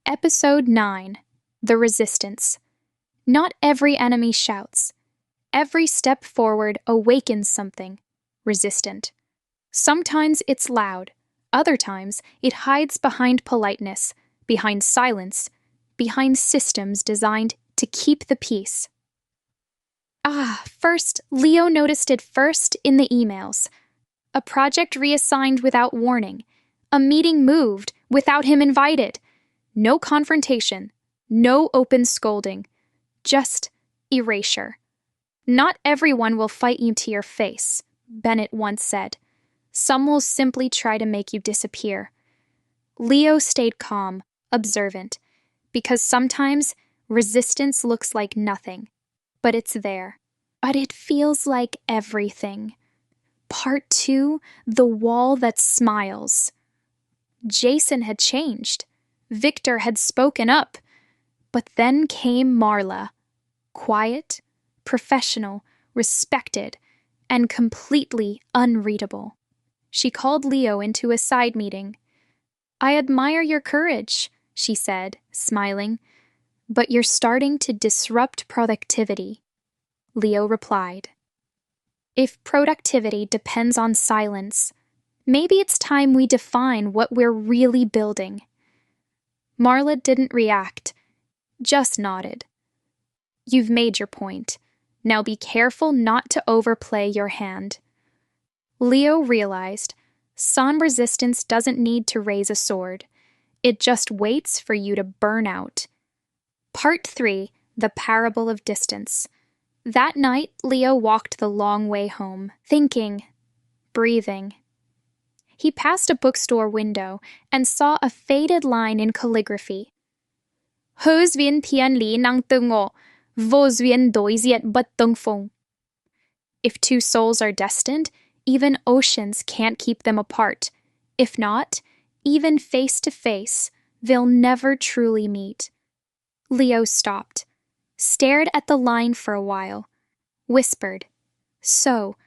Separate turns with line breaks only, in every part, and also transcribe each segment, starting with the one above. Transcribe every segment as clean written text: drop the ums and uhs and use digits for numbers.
Episode 9 The Resistance. Not every enemy shouts. Every step forward awakens something resistant. Sometimes it's loud, other times it hides behind politeness, behind silence, behind systems designed to keep the peace. First, Leo noticed it first in the emails. A project reassigned without warning. A meeting moved without him invited. No confrontation, no open scolding, just erasure. Not everyone will fight you to your face, Bennett once said. Some will simply try to make you disappear. Leo stayed calm, observant, because sometimes resistance looks like nothing, but it's there. But it feels like everything. Part 2, The Wall That Smiles. Jason had changed. Victor had spoken up. But then came Marla. Quiet, professional, respected, and completely unreadable. She called Leo into a side meeting. "I admire your courage," she said, smiling, "but you're starting to disrupt productivity." Leo replied, "If productivity depends on silence, maybe it's time we define what we're really building." Marla didn't react, just nodded. "You've made your point. Now be careful not to overplay your hand." Leo realized San resistance doesn't need to raise a sword. It just waits for you to burn out. Part 3, The Parable of Distance. That night, Leo walked the long way home, thinking, breathing. He passed a bookstore window and saw a faded line in calligraphy. "Hos viên thiên lý năng tương ngộ, vô duyên đối diện bất tương phùng." If two souls are destined, even oceans can't keep them apart. If not, even face to face, they'll never truly meet. Leo stopped, stared at the line for a while, whispered, "So,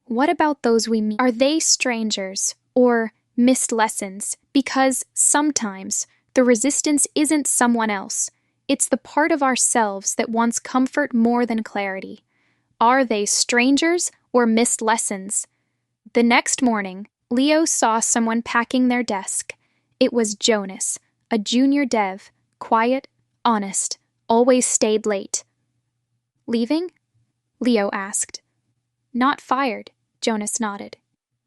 what about those we meet? Are they strangers or missed lessons? Because sometimes the resistance isn't someone else. It's the part of ourselves that wants comfort more than clarity. Are they strangers or missed lessons?" The next morning, Leo saw someone packing their desk. It was Jonas, a junior dev, quiet, honest, always stayed late. "Leaving?" Leo asked. "Not fired," Jonas nodded.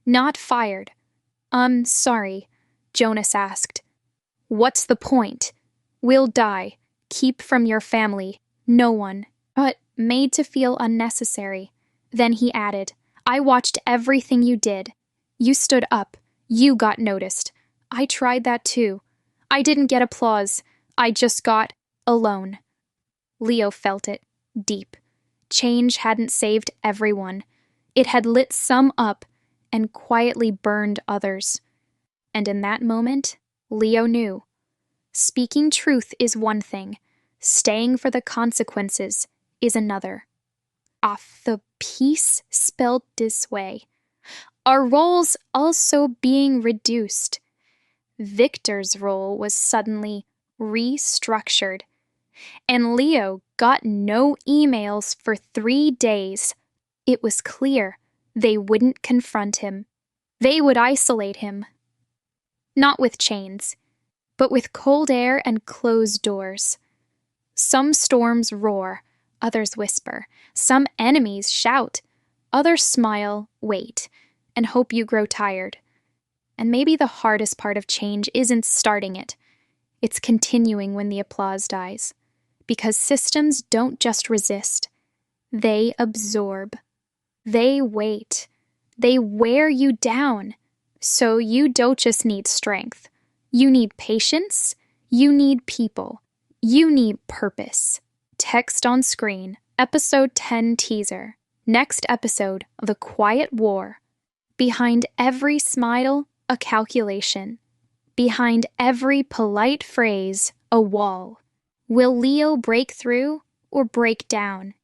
"Not fired. Sorry," Jonas asked. "What's the point? We'll die. Keep from your family. No one." But made to feel unnecessary. Then he added, "I watched everything you did. You stood up. You got noticed. I tried that too. I didn't get applause. I just got alone." Leo felt it, deep. Change hadn't saved everyone. It had lit some up and quietly burned others. And in that moment, Leo knew. Speaking truth is one thing. Staying for the consequences is another. Off the piece spelled this way. Our roles also being reduced. Victor's role was suddenly restructured. And Leo got no emails for 3 days. It was clear they wouldn't confront him. They would isolate him. Not with chains, but with cold air and closed doors. Some storms roar, others whisper. Some enemies shout, others smile, wait, and hope you grow tired. And maybe the hardest part of change isn't starting it. It's continuing when the applause dies. Because systems don't just resist. They absorb. They wait. They wear you down. So you don't just need strength. You need patience. You need people. You need purpose. Text on screen, Episode 10 teaser. Next episode, The Quiet War. Behind every smile, a calculation. Behind every polite phrase, a wall. Will Leo break through or break down?